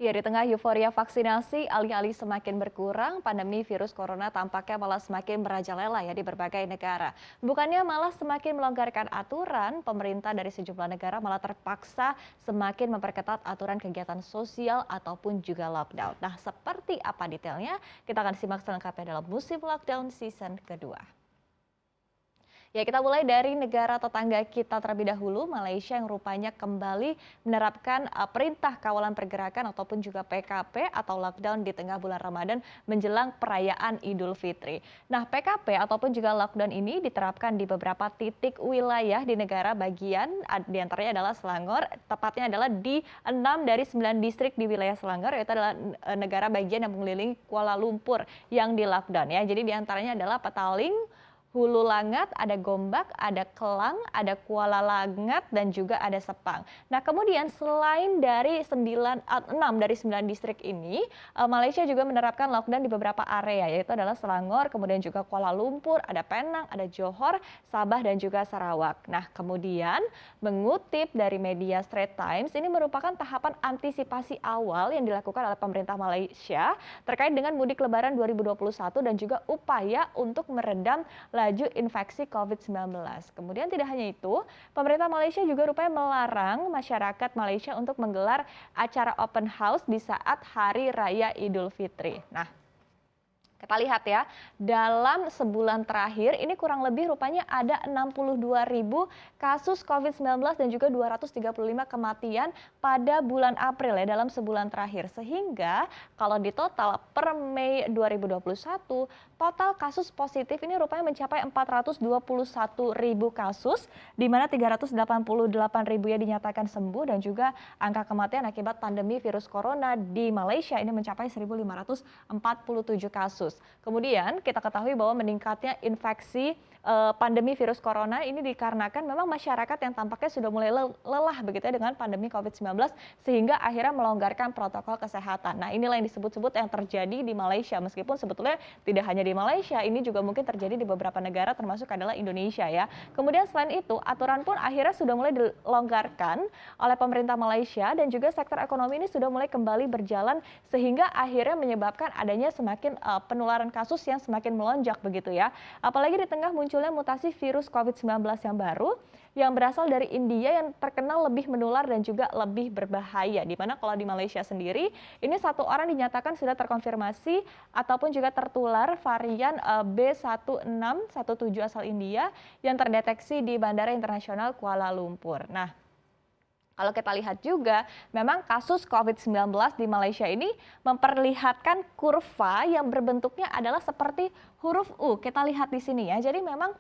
Ya, di tengah euforia vaksinasi alih-alih semakin berkurang, pandemi virus corona tampaknya malah semakin merajalela ya di berbagai negara. Bukannya malah semakin melonggarkan aturan, pemerintah dari sejumlah negara malah terpaksa semakin memperketat aturan kegiatan sosial ataupun juga lockdown. Nah, seperti apa detailnya? Kita akan simak selengkapnya dalam musim lockdown season kedua. Ya, kita mulai dari negara tetangga kita terlebih dahulu, Malaysia yang rupanya kembali menerapkan perintah kawalan pergerakan ataupun juga PKP atau lockdown di tengah bulan Ramadan menjelang perayaan Idul Fitri. Nah, PKP ataupun juga lockdown ini diterapkan di beberapa titik wilayah di negara bagian, di antaranya adalah Selangor, tepatnya adalah di 6 dari 9 distrik di wilayah Selangor, yaitu adalah negara bagian yang mengelilingi Kuala Lumpur yang di lockdown ya. Jadi di antaranya adalah Petaling, Hulu Langat, ada Gombak, ada Kelang, ada Kuala Langat, dan juga ada Sepang. Nah, kemudian selain dari 6 dari 9 distrik ini, Malaysia juga menerapkan lockdown di beberapa area, yaitu adalah Selangor, kemudian juga Kuala Lumpur, ada Penang, ada Johor, Sabah, dan juga Sarawak. Nah, kemudian mengutip dari media Straits Times, ini merupakan tahapan antisipasi awal yang dilakukan oleh pemerintah Malaysia terkait dengan mudik Lebaran 2021 dan juga upaya untuk meredam laju infeksi COVID-19. Kemudian tidak hanya itu, pemerintah Malaysia juga rupanya melarang masyarakat Malaysia untuk menggelar acara open house di saat Hari Raya Idul Fitri. Nah, kita lihat ya, dalam sebulan terakhir ini kurang lebih rupanya ada 62.000 kasus COVID-19 dan juga 235 kematian pada bulan April ya dalam sebulan terakhir. Sehingga kalau di total per Mei 2021, total kasus positif ini rupanya mencapai 421.000 kasus, di mana 388.000 yang dinyatakan sembuh dan juga angka kematian akibat pandemi virus corona di Malaysia ini mencapai 1.547 kasus. Kemudian kita ketahui bahwa meningkatnya infeksi pandemi virus corona ini dikarenakan memang masyarakat yang tampaknya sudah mulai lelah begitu ya dengan pandemi COVID-19 sehingga akhirnya melonggarkan protokol kesehatan. Nah, inilah yang disebut-sebut yang terjadi di Malaysia, meskipun sebetulnya tidak hanya di Malaysia, ini juga mungkin terjadi di beberapa negara termasuk adalah Indonesia ya. Kemudian selain itu, aturan pun akhirnya sudah mulai dilonggarkan oleh pemerintah Malaysia dan juga sektor ekonomi ini sudah mulai kembali berjalan sehingga akhirnya menyebabkan adanya semakin penularan kasus yang semakin melonjak begitu ya. Apalagi di tengah munculnya mutasi virus COVID-19 yang baru yang berasal dari India yang terkenal lebih menular dan juga lebih berbahaya. Di mana kalau di Malaysia sendiri, ini satu orang dinyatakan sudah terkonfirmasi ataupun juga tertular varian B1617 asal India yang terdeteksi di Bandara Internasional Kuala Lumpur. Nah, kalau kita lihat juga, memang kasus COVID-19 di Malaysia ini memperlihatkan kurva yang berbentuknya adalah seperti huruf U. Kita lihat di sini ya. Jadi memang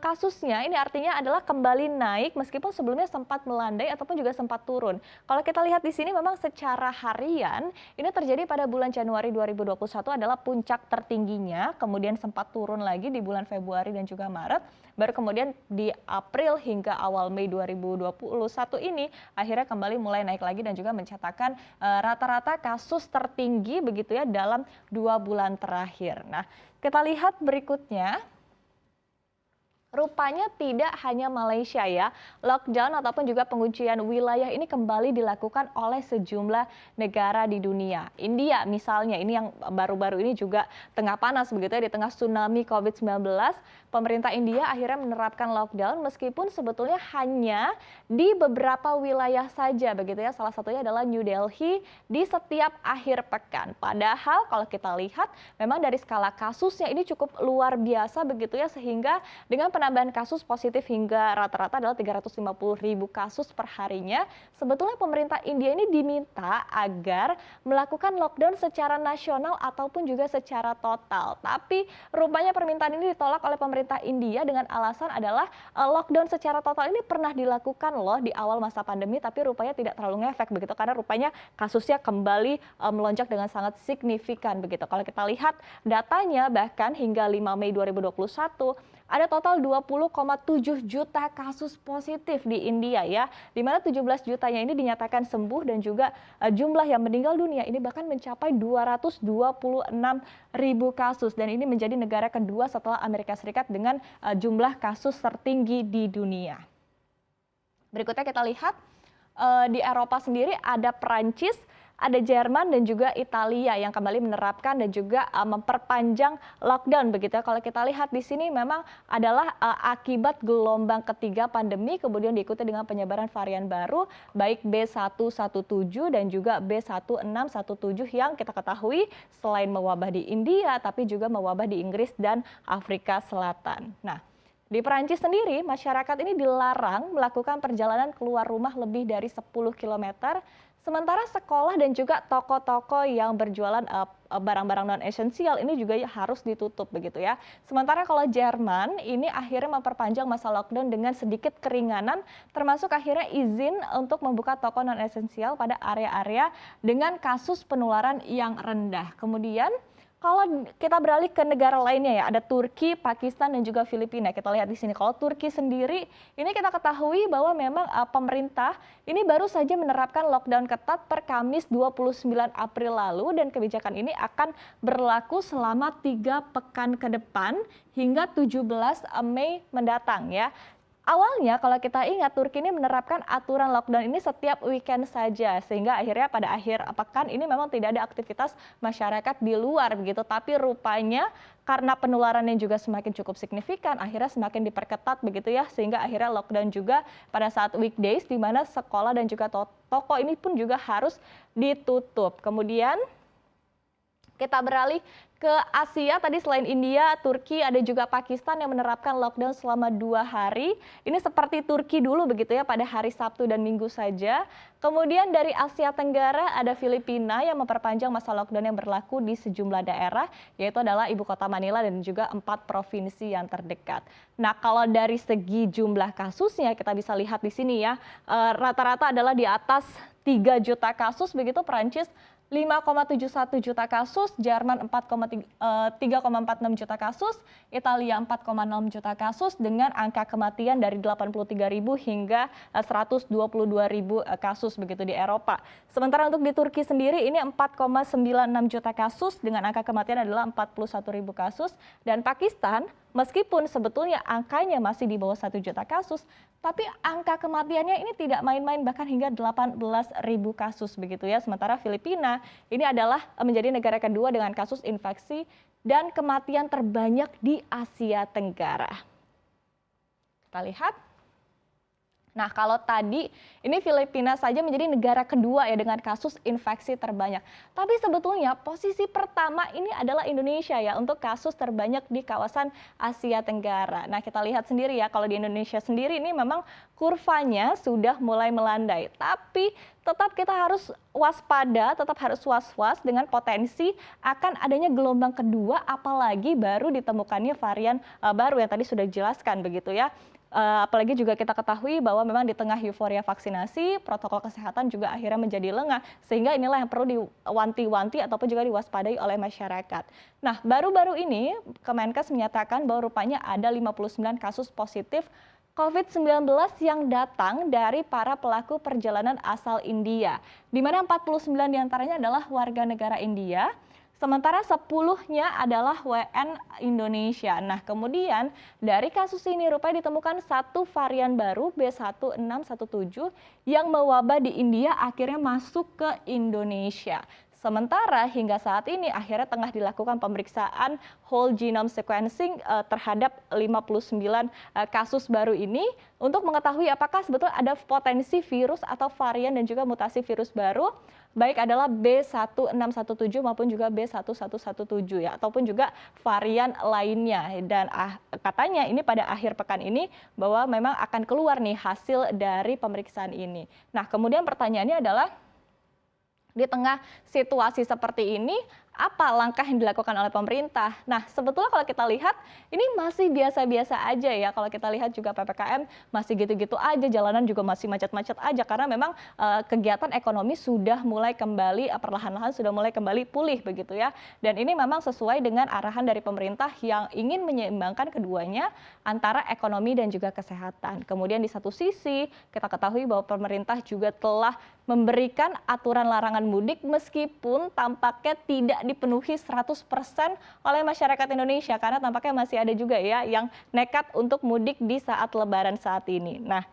kasusnya ini artinya adalah kembali naik meskipun sebelumnya sempat melandai ataupun juga sempat turun. Kalau kita lihat di sini memang secara harian ini terjadi pada bulan Januari 2021 adalah puncak tertingginya, kemudian sempat turun lagi di bulan Februari dan juga Maret, baru kemudian di April hingga awal Mei 2021 ini akhirnya kembali mulai naik lagi dan juga mencatatkan rata-rata kasus tertinggi begitu ya dalam 2 bulan terakhir. Nah, kita lihat berikutnya. Rupanya tidak hanya Malaysia ya, lockdown ataupun juga penguncian wilayah ini kembali dilakukan oleh sejumlah negara di dunia. India misalnya, ini yang baru-baru ini juga tengah panas begitu ya, di tengah tsunami COVID-19, pemerintah India akhirnya menerapkan lockdown meskipun sebetulnya hanya di beberapa wilayah saja begitu ya, salah satunya adalah New Delhi di setiap akhir pekan. Padahal kalau kita lihat memang dari skala kasusnya ini cukup luar biasa begitu ya, sehingga dengan penambahan kasus positif hingga rata-rata adalah 350.000 kasus per harinya. Sebetulnya pemerintah India ini diminta agar melakukan lockdown secara nasional ataupun juga secara total. Tapi rupanya permintaan ini ditolak oleh pemerintah India dengan alasan adalah lockdown secara total ini pernah dilakukan loh di awal masa pandemi, tapi rupanya tidak terlalu ngefek begitu karena rupanya kasusnya kembali melonjak dengan sangat signifikan begitu. Kalau kita lihat datanya bahkan hingga 5 Mei 2021 ada total 20,7 juta kasus positif di India ya, di mana 17 jutanya ini dinyatakan sembuh dan juga jumlah yang meninggal dunia ini bahkan mencapai 226.000 kasus dan ini menjadi negara kedua setelah Amerika Serikat dengan jumlah kasus tertinggi di dunia. Berikutnya kita lihat di Eropa sendiri ada Perancis, ada Jerman dan juga Italia yang kembali menerapkan dan juga memperpanjang lockdown begitu ya. Kalau kita lihat di sini memang adalah akibat gelombang ketiga pandemi kemudian diikuti dengan penyebaran varian baru baik B117 dan juga B1617 yang kita ketahui selain mewabah di India tapi juga mewabah di Inggris dan Afrika Selatan. Nah, di Perancis sendiri, masyarakat ini dilarang melakukan perjalanan keluar rumah lebih dari 10 km, sementara sekolah dan juga toko-toko yang berjualan barang-barang non-esensial ini juga harus ditutup begitu ya. Sementara kalau Jerman ini akhirnya memperpanjang masa lockdown dengan sedikit keringanan, termasuk akhirnya izin untuk membuka toko non-esensial pada area-area dengan kasus penularan yang rendah. Kemudian kalau kita beralih ke negara lainnya ya, ada Turki, Pakistan dan juga Filipina. Kita lihat di sini. Kalau Turki sendiri, ini kita ketahui bahwa memang pemerintah ini baru saja menerapkan lockdown ketat per Kamis 29 April lalu dan kebijakan ini akan berlaku selama 3 pekan ke depan hingga 17 Mei mendatang ya. Awalnya kalau kita ingat Turki ini menerapkan aturan lockdown ini setiap weekend saja sehingga akhirnya pada akhir pekan ini memang tidak ada aktivitas masyarakat di luar begitu, tapi rupanya karena penularannya juga semakin cukup signifikan akhirnya semakin diperketat begitu ya sehingga akhirnya lockdown juga pada saat weekdays di mana sekolah dan juga toko ini pun juga harus ditutup. Kemudian kita beralih ke Asia, tadi selain India, Turki, ada juga Pakistan yang menerapkan lockdown selama 2 hari. Ini seperti Turki dulu begitu ya, pada hari Sabtu dan Minggu saja. Kemudian dari Asia Tenggara ada Filipina yang memperpanjang masa lockdown yang berlaku di sejumlah daerah, yaitu adalah Ibu Kota Manila dan juga 4 provinsi yang terdekat. Nah, kalau dari segi jumlah kasusnya kita bisa lihat di sini ya, rata-rata adalah di atas 3 juta kasus begitu. Perancis 5,71 juta kasus, Jerman 3,46 juta kasus, Italia 4,6 juta kasus dengan angka kematian dari 83.000 hingga 122.000 kasus begitu di Eropa. Sementara untuk di Turki sendiri ini 4,96 juta kasus dengan angka kematian adalah 41.000 kasus dan Pakistan meskipun sebetulnya angkanya masih di bawah 1 juta kasus, tapi angka kematiannya ini tidak main-main bahkan hingga 18.000 kasus begitu ya. Sementara Filipina ini adalah menjadi negara kedua dengan kasus infeksi dan kematian terbanyak di Asia Tenggara. Kita lihat. Nah, kalau tadi ini Filipina saja menjadi negara kedua ya dengan kasus infeksi terbanyak. Tapi sebetulnya posisi pertama ini adalah Indonesia ya untuk kasus terbanyak di kawasan Asia Tenggara. Nah, kita lihat sendiri ya kalau di Indonesia sendiri ini memang kurvanya sudah mulai melandai. Tapi tetap kita harus waspada, tetap harus was-was dengan potensi akan adanya gelombang kedua apalagi baru ditemukannya varian baru yang tadi sudah dijelaskan begitu ya. Apalagi juga kita ketahui bahwa memang di tengah euforia vaksinasi, protokol kesehatan juga akhirnya menjadi lengah. Sehingga inilah yang perlu diwanti-wanti ataupun juga diwaspadai oleh masyarakat. Nah, baru-baru ini Kemenkes menyatakan bahwa rupanya ada 59 kasus positif COVID-19 yang datang dari para pelaku perjalanan asal India. Di mana 49 diantaranya adalah warga negara India. Sementara 10-nya adalah WN Indonesia. Nah, kemudian dari kasus ini rupanya ditemukan satu varian baru B1617 yang mewabah di India akhirnya masuk ke Indonesia. Sementara hingga saat ini akhirnya tengah dilakukan pemeriksaan whole genome sequencing terhadap 59 kasus baru ini untuk mengetahui apakah sebetulnya ada potensi virus atau varian dan juga mutasi virus baru baik adalah B1617 maupun juga B1117 ya ataupun juga varian lainnya dan katanya ini pada akhir pekan ini bahwa memang akan keluar nih hasil dari pemeriksaan ini. Nah, kemudian pertanyaannya adalah di tengah situasi seperti ini, apa langkah yang dilakukan oleh pemerintah? Nah, sebetulnya kalau kita lihat, ini masih biasa-biasa aja ya. Kalau kita lihat juga PPKM masih gitu-gitu aja, jalanan juga masih macet-macet aja. Karena memang kegiatan ekonomi sudah mulai kembali, perlahan-lahan sudah mulai kembali pulih begitu ya. Dan ini memang sesuai dengan arahan dari pemerintah yang ingin menyeimbangkan keduanya antara ekonomi dan juga kesehatan. Kemudian di satu sisi, kita ketahui bahwa pemerintah juga telah memberikan aturan larangan mudik meskipun tampaknya tidak dipenuhi 100% oleh masyarakat Indonesia karena tampaknya masih ada juga ya yang nekat untuk mudik di saat Lebaran saat ini. Nah,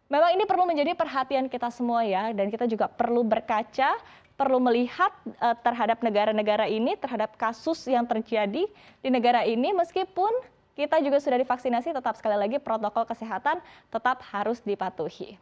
memang ini perlu menjadi perhatian kita semua ya dan kita juga perlu berkaca perlu melihat terhadap negara-negara ini, terhadap kasus yang terjadi di negara ini, meskipun kita juga sudah divaksinasi, tetap sekali lagi protokol kesehatan tetap harus dipatuhi.